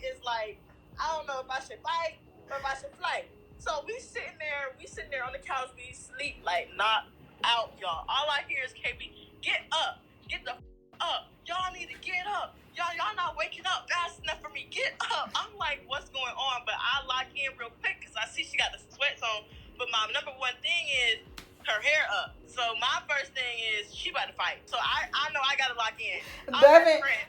is like, I don't know if I should fight or if I should flight. So we sitting there on the couch, we sleep like knocked out, y'all. All I hear is KB, get up, get the up. Y'all need to get up. Y'all not waking up fast enough for me. Get up. I'm like, what's going on? But I lock in real quick because I see she got the sweats on. But my number one thing is her hair up. So my first thing is she about to fight. So I know I gotta lock in.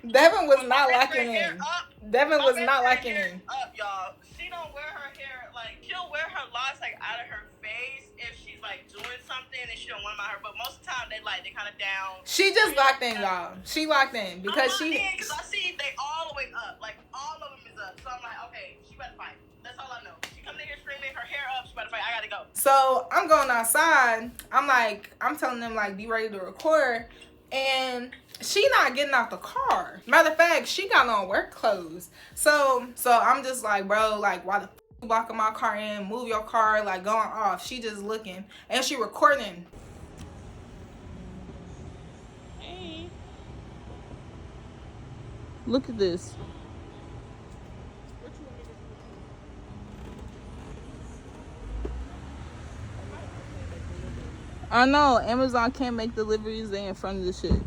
Devin was not locking in. Devin was not locking in. Up, y'all. She don't wear her hair, like, she'll wear her locks like out of her face if she's like doing something and she don't want them out her. But most of the time they kind of down. She just locked in, y'all. She locked in because because I see they all the way up, like all of them is up. So I'm like, okay, she better fight. That's all I know. She coming in here screaming, her hair up, she better fight. I gotta go. So I'm going outside. I'm telling them like, be ready to record, and she not getting out the car. Matter of fact, she got on work clothes. So I'm just like, bro, like, why the you blocking my car in? Move your car, like, going off. She just looking and she recording. Hey, look at this. I know Amazon can't make deliveries. They in front of the shit.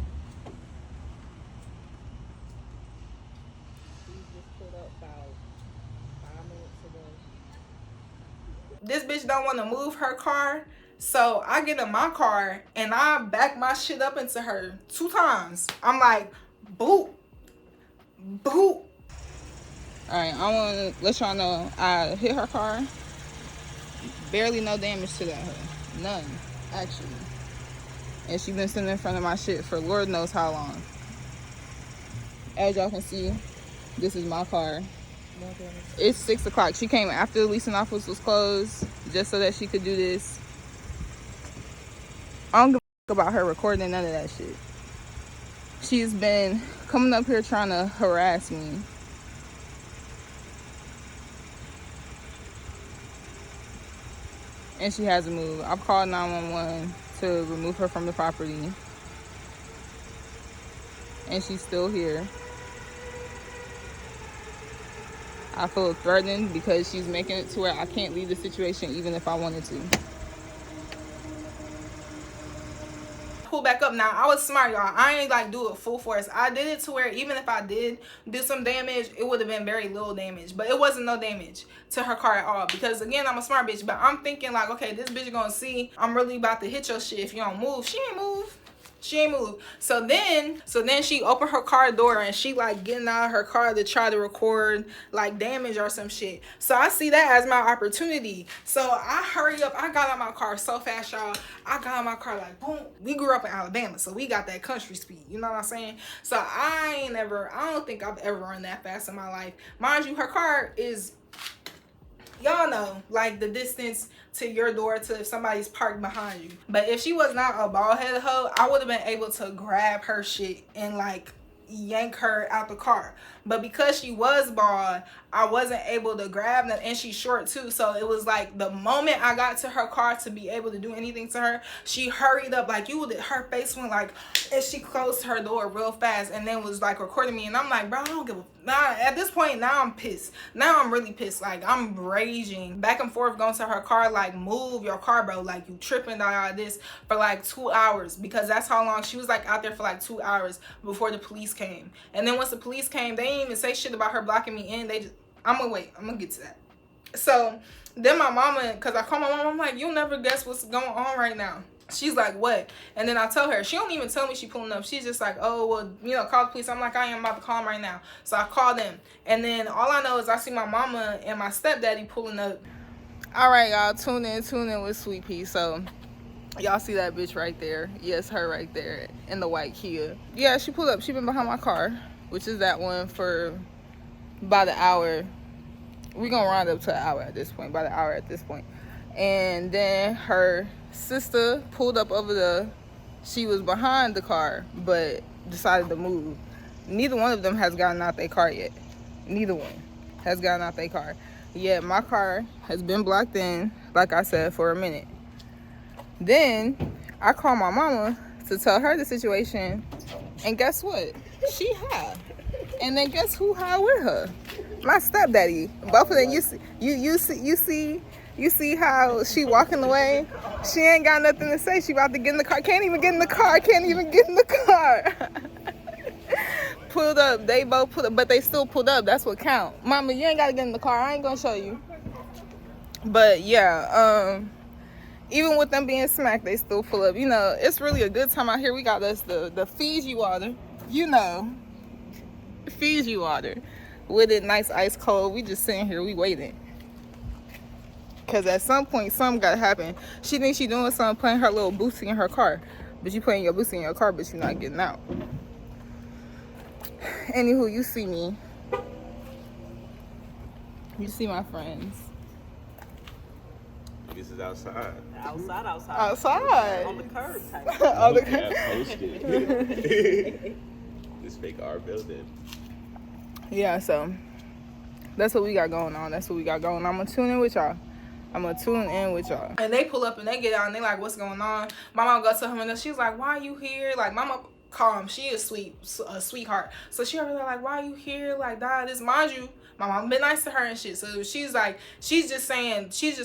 This bitch don't want to move her car, so I get in my car and I back my shit up into her 2 times. I'm like, boop, boop. Alright, I want to let y'all know I hit her car. Barely no damage to that hood. None, actually. And she been sitting in front of my shit for Lord knows how long. As y'all can see, this is my car. It's 6 o'clock. She came after the leasing office was closed just so that she could do this. I don't give a fuck about her recording none of that shit. She's been coming up here trying to harass me. And she hasn't moved. I've called 911 to remove her from the property. And she's still here. I feel threatened because she's making it to where I can't leave the situation even if I wanted to. Pull back up now. I was smart, y'all. I ain't like do it full force. I did it to where even if I did do some damage, it would have been very little damage. But it wasn't no damage to her car at all. Because again, I'm a smart bitch. But I'm thinking like, okay, this bitch gonna see I'm really about to hit your shit if you don't move. She ain't move. She ain't moved. So then she opened her car door and she like getting out of her car to try to record like damage or some shit. So I see that as my opportunity. So I hurry up. I got out my car so fast, y'all. I got out my car like boom. We grew up in Alabama, so we got that country speed. You know what I'm saying? So I don't think I've ever run that fast in my life. Mind you, her car is, y'all know, like the distance to your door to if somebody's parked behind you. But if she was not a bald-headed hoe, I would have been able to grab her shit and like yank her out the car. But because she was bald, I wasn't able to grab them, and she's short too. So it was like the moment I got to her car to be able to do anything to her, she hurried up like you would. Her face went like, and she closed her door real fast, and then was like recording me. And I'm like, bro, I don't give a. Nah, at this point, now I'm pissed. Now I'm really pissed. Like I'm raging back and forth, going to her car like, move your car, bro. Like you tripping out this for like 2 hours, because that's how long she was like out there for, like 2 hours before the police came. And then once the police came, they didn't even say shit about her blocking me in. They just, I'm gonna get to that. So then my mama, because I call my mom, I'm like, you'll never guess what's going on right now. She's like, what? And then I tell her. She don't even tell me she pulling up. She's just like, oh, well, you know, call the police. I'm like, I am about to call them right now. So I call them. And then all I know is I see my mama and my stepdaddy pulling up. All right, y'all, tune in with Sweet Pea. So y'all see that bitch right there? Yes, her right there in the white Kia. Yeah, she pulled up. She been behind my car, which is that one, for about an hour. We gonna round up to an hour at this point, about an hour at this point. And then her sister pulled up over she was behind the car, but decided to move. Neither one of them has gotten out their car yet. Neither one has gotten out their car. Yeah, my car has been blocked in, like I said, for a minute. Then I called my mama to tell her the situation, and guess what? She high. And then guess who high with her? My stepdaddy. Both of them. You see how she walking away? She ain't got nothing to say. She about to get in the car. Can't even get in the car. Pulled up. They both pulled up, but they still pulled up. That's what count. Mama, you ain't gotta get in the car. I ain't gonna show you. But yeah, even with them being smacked, they still pull up. You know, it's really a good time out here. We got us the Fiji water. You know, Fiji water with it nice ice cold. We just sitting here, we waiting. Cause at some point, something gotta happen. She thinks she doing something, playing her little boosty in her car. But you playing your boosty in your car, but you're not getting out. Anywho, you see me. You see my friends. This is outside. Outside. On the curb type. On the Yeah, posted. This fake art building. Yeah, so that's what we got going on. I'm gonna tune in with y'all. And they pull up and they get out and they like, what's going on? My mom goes to her and she's like, why are you here? Like, mama calm. She is a sweetheart. So she really like, why are you here? Like, this, mind you, my mom been nice to her and shit. So she's like, she's just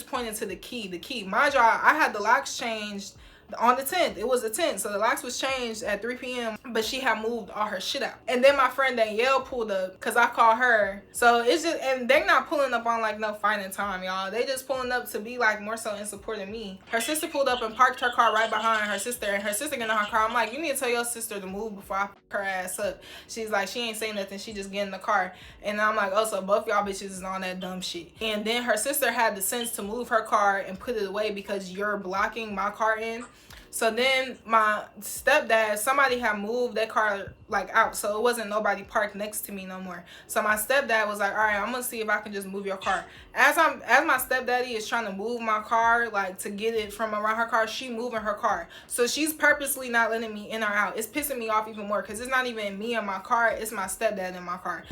pointing to the key. Mind you, I had the locks changed on the 10th. It was the 10th, so the locks was changed at 3 p.m. but she had moved all her shit out. And then my friend Danielle pulled up because I called her. So it's just, and they not pulling up on like no fighting time, y'all. They just pulling up to be like more so in support of me. Her sister pulled up and parked her car right behind her sister, and her sister getting in her car. I'm like, you need to tell your sister to move before I pick her ass up. She's like, she ain't saying nothing, she just get in the car. And I'm like, oh, so both y'all bitches is on that dumb shit. And then her sister had the sense to move her car and put it away because you're blocking my car in. So then my stepdad, somebody had moved that car like out, so it wasn't nobody parked next to me no more. So my stepdad was like, all right, I'm gonna see if I can just move your car. As my stepdaddy is trying to move my car, like to get it from around her car, she moving her car. So she's purposely not letting me in or out. It's pissing me off even more because it's not even me in my car, it's my stepdad in my car.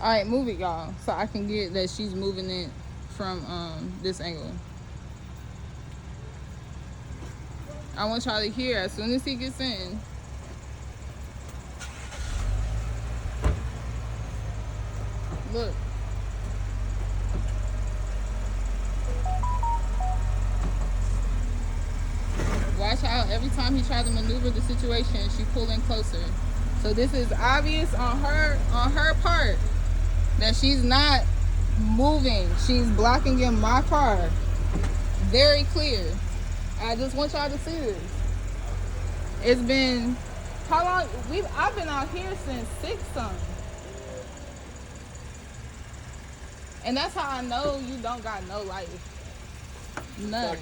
All right, move it, y'all, so I can get that she's moving it from this angle. I want y'all to hear as soon as he gets in. Look. Watch out, every time he tries to maneuver the situation, she pull in closer. So this is obvious on her part that she's not moving. She's blocking in my car. Very clear. I just want y'all to see this. It's been how long? I've been out here since 6 something. And that's how I know you don't got no life. None.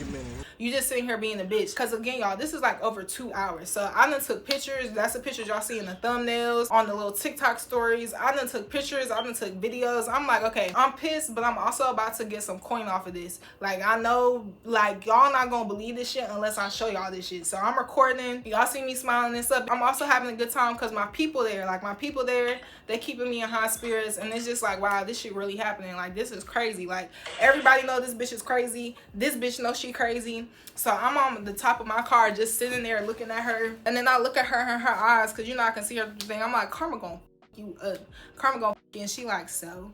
You just sitting here being a bitch. Because again, y'all, this is like over 2 hours. So I done took pictures. That's the pictures y'all see in the thumbnails, on the little TikTok stories. I done took pictures. I done took videos. I'm like, okay, I'm pissed, but I'm also about to get some coin off of this. Like, I know, like, y'all not gonna believe this shit unless I show y'all this shit. So I'm recording. Y'all see me smiling and stuff. I'm also having a good time because my people there, they keeping me in high spirits. And it's just like, wow, this shit really happening. Like, this is crazy. Like, everybody know this bitch is crazy. This bitch know she crazy. So I'm on the top of my car just sitting there looking at her, and then I look at her in her eyes, because you know I can see her thing. I'm like, Karma gonna f you up. Karma gonna f you. And she like, so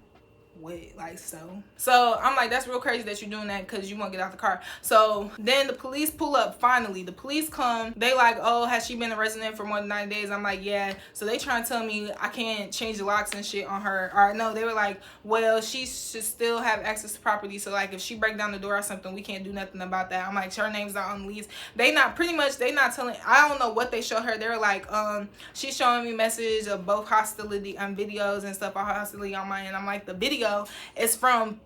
wait, like, so I'm like, that's real crazy that you're doing that because you won't get out the car. So then the police pull up. Finally the police come. They like, oh, has she been a resident for more than 90 days? I'm like, yeah. So they trying to tell me I can't change the locks and shit on her. Or no, they were like, well, she should still have access to property, so like if she break down the door or something, we can't do nothing about that. I'm like, her name's not on the lease. They not telling. I don't know what they show her. They're like, she's showing me message of both hostility and videos and stuff of hostility on my end. I'm like, the video is from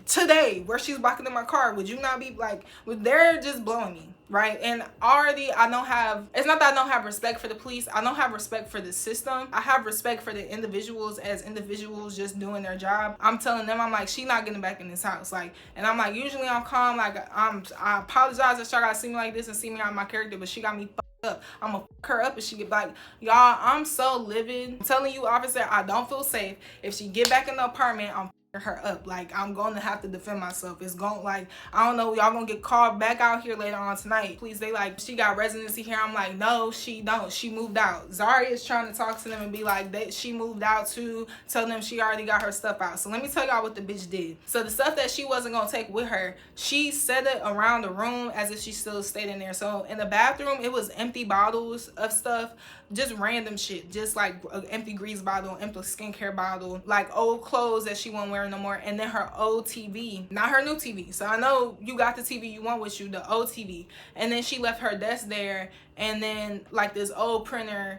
today where she's blocking in my car. Would you not be like, they're just blowing me, right? And already I don't have, it's not that I don't have respect for the police. I don't have respect for the system. I have respect for the individuals as individuals just doing their job. I'm telling them, I'm like, she not getting back in this house. Like, and I'm like, usually I'm calm. Like, I apologize if she gotta see me like this and see me out of my character, but she got me up. I'm gonna fuck her up if she get back. Y'all, I'm so livid. I'm telling you, officer, I don't feel safe. If she get back in the apartment, I'm fucking her up. Like, I'm gonna have to defend myself. It's going, like, I don't know, y'all gonna get called back out here later on tonight. Please, they like, she got residency here. I'm like, no, she don't. She moved out. Zaria is trying to talk to them and be like, that she moved out too. Tell them she already got her stuff out. So let me tell y'all what the bitch did. So the stuff that she wasn't gonna take with her, she set it around the room as if she still stayed in there. So in the bathroom, it was empty bottles of stuff, just random shit, just like an empty grease bottle, empty skincare bottle, like old clothes that she won't wear no more, and then her old TV, not her new TV. So I know you got the TV you want with you, the old TV, and then she left her desk there, and then like this old printer.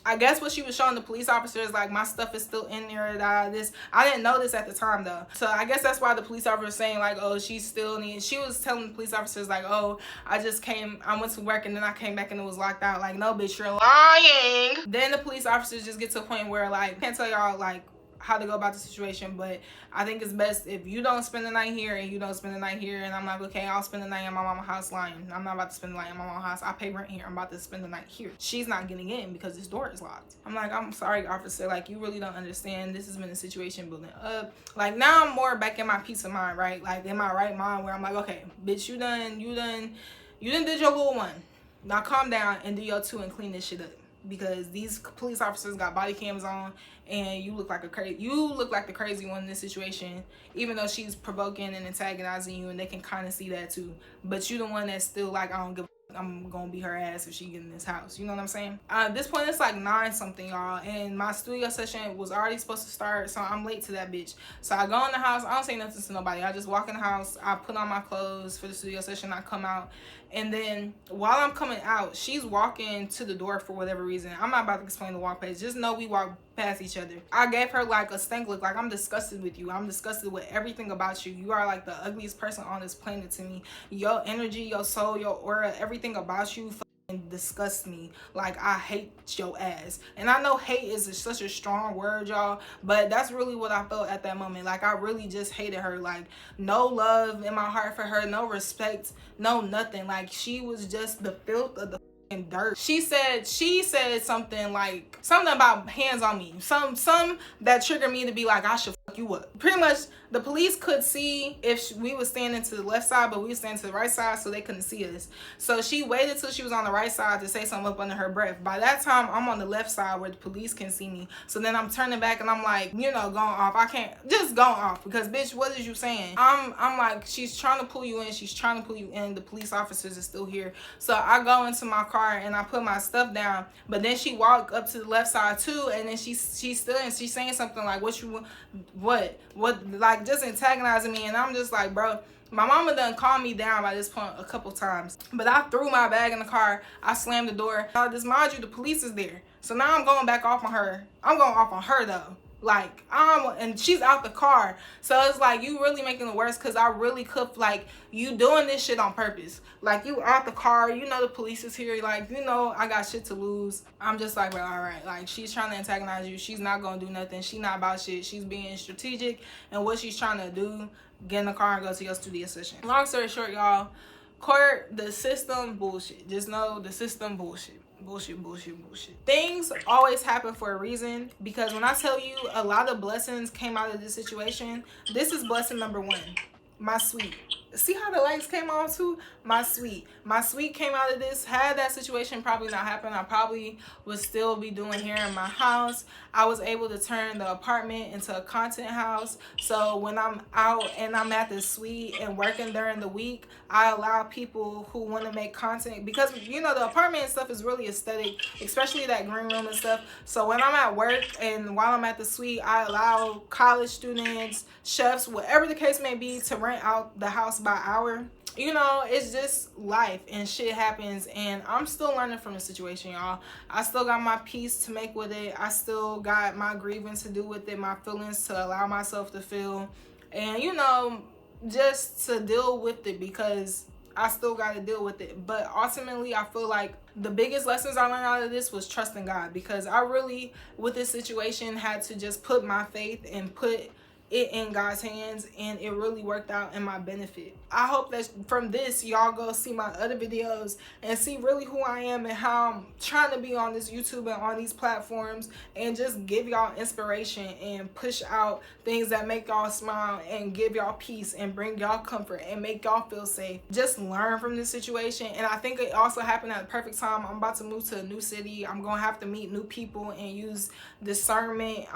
I guess what she was showing the police officers, like, my stuff is still in there. This, I didn't know this at the time though. So I guess that's why the police officer was saying like, oh, she still needs. She was telling the police officers like, oh, I went to work and then I came back and it was locked out. Like, no, bitch, you're lying. Then the police officers just get to a point where like, I can't tell y'all like how to go about the situation, but I think it's best if you don't spend the night here and you don't spend the night here. And I'm like, okay, I'll spend the night in my mama's house. Lying, I'm not about to spend the night in my mama's house. I pay rent here. I'm about to spend the night here. She's not getting in because this door is locked. I'm like, I'm sorry, officer, like, you really don't understand. This has been a situation building up. Like, now I'm more back in my peace of mind, right? Like, in my right mind, where I'm like, okay, bitch, you done did your little one. Now calm down and do your two and clean this shit up. Because these police officers got body cams on, and you look like the crazy one in this situation, even though she's provoking and antagonizing you, and they can kind of see that too. But you the one that's still like, I don't give a fuck, I'm gonna beat her ass if she get in this house. You know what I'm saying? At this point, it's like 9 something, y'all, and my studio session was already supposed to start, so I'm late to that bitch. So I go in the house. I don't say nothing to nobody. I just walk in the house. I put on my clothes for the studio session. I come out. And then while I'm coming out, she's walking to the door for whatever reason. I'm not about to explain the walk past. Just know we walk past each other. I gave her like a stank look, like, I'm disgusted with you. I'm disgusted with everything about you. You are like the ugliest person on this planet to me. Your energy, your soul, your aura, everything about you disgusts me. Like, I hate your ass. And I know hate is such a strong word, y'all, but that's really what I felt at that moment. Like, I really just hated her. Like, no love in my heart for her, no respect, no nothing. Like, she was just the filth of the dirt. She said something about hands on me, some that triggered me to be like, I should fuck you up. Pretty much the police could see if we was standing to the left side, but we was standing to the right side, so they couldn't see us. So she waited till she was on the right side to say something up under her breath. By that time, I'm on the left side where the police can see me. So then I'm turning back and I'm like, you know, going off. I can't just go off because, bitch, what is you saying? I'm like, she's trying to pull you in. She's trying to pull you in. The police officers are still here. So I go into my car and I put my stuff down. But then she walked up to the left side too, and then she stood and she's saying something like, what, like just antagonizing me. And I'm just like, bro, my mama done calmed me down by this point a couple times. But I threw my bag in the car. I slammed the door. Now, just mind you, the police is there. So now I'm going back off on her. I'm going off on her though. Like, and she's out the car. So it's like, you really making it worse, because I really could, like, you doing this shit on purpose. Like, you out the car, you know the police is here, like, you know I got shit to lose. I'm just like, well, all right, like, she's trying to antagonize you. She's not gonna do nothing. She not about shit. She's being strategic, and what she's trying to do, get in the car and go to your studio session. Long story short, y'all, court, the system bullshit. Just know the system bullshit. Bullshit. Things always happen for a reason, because when I tell you a lot of blessings came out of this situation, this is blessing number one. My sweet. See how the lights came on too? My sweet came out of this. Had that situation probably not happened, I probably would still be doing hair in my house. I was able to turn the apartment into a content house. So when I'm out and I'm at the suite and working during the week, I allow people who want to make content, because you know the apartment and stuff is really aesthetic, especially that green room and stuff. So when I'm at work and while I'm at the suite, I allow college students, chefs, whatever the case may be, to rent out the house by hour. You know, it's just life and shit happens, and I'm still learning from the situation, y'all. I still got my peace to make with it. I still got my grievance to do with it, my feelings to allow myself to feel, and you know, just to deal with it, because I still got to deal with it. But ultimately, I feel like the biggest lessons I learned out of this was trusting God, because I really, with this situation, had to just put my faith and put it in God's hands, and it really worked out in my benefit. I hope that from this, y'all go see my other videos and see really who I am and how I'm trying to be on this YouTube and on these platforms, and just give y'all inspiration and push out things that make y'all smile and give y'all peace and bring y'all comfort and make y'all feel safe. Just learn from this situation. And I think it also happened at the perfect time. I'm about to move to a new city. I'm gonna have to meet new people and use discernment,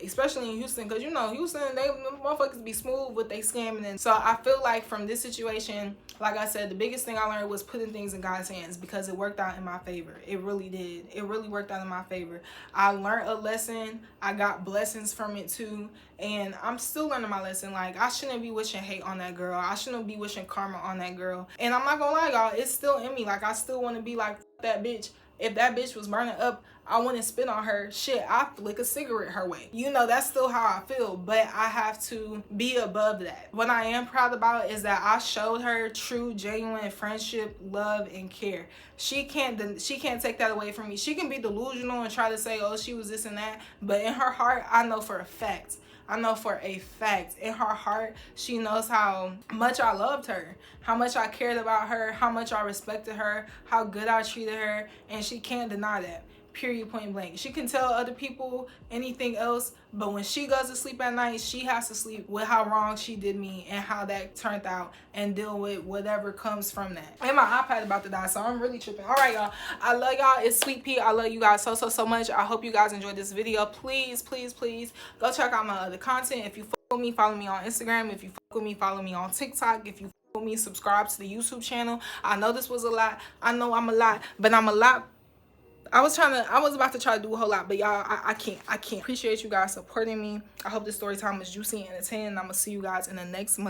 especially in Houston, because you know Houston, they motherfuckers be smooth with they scamming. And so I feel like from this situation, like I said, the biggest thing I learned was putting things in God's hands, because it worked out in my favor. It really did. It really worked out in my favor. I learned a lesson. I got blessings from it too, and I'm still learning my lesson. Like, I shouldn't be wishing hate on that girl. I shouldn't be wishing karma on that girl. And I'm not gonna lie, y'all, it's still in me. Like, I still want to be like that bitch. If that bitch was burning up, I wouldn't spit on her. Shit, I flick a cigarette her way. You know, that's still how I feel, but I have to be above that. What I am proud about is that I showed her true, genuine friendship, love, and care. She can't take that away from me. She can be delusional and try to say, oh, she was this and that, but in her heart, I know for a fact. In her heart, she knows how much I loved her, how much I cared about her, how much I respected her, how good I treated her, and she can't deny that. Period, point blank. She can tell other people anything else, but when she goes to sleep at night, she has to sleep with how wrong she did me and how that turned out, and deal with whatever comes from that. And my iPad about to die, so I'm really tripping. All right, y'all. I love y'all. It's Sweet Pea. I love you guys so much. I hope you guys enjoyed this video. Please go check out my other content. If you follow me on Instagram. If you follow me, follow me on TikTok. If you follow me, subscribe to the YouTube channel. I know this was a lot. I know I'm a lot, but I'm a lot. I was about to try to do a whole lot, but y'all, I can't. Appreciate you guys supporting me. I hope this story time was juicy and entertaining. I'm gonna see you guys in the next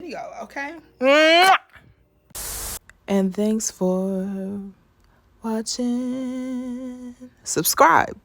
video, okay? And thanks for watching. Subscribe.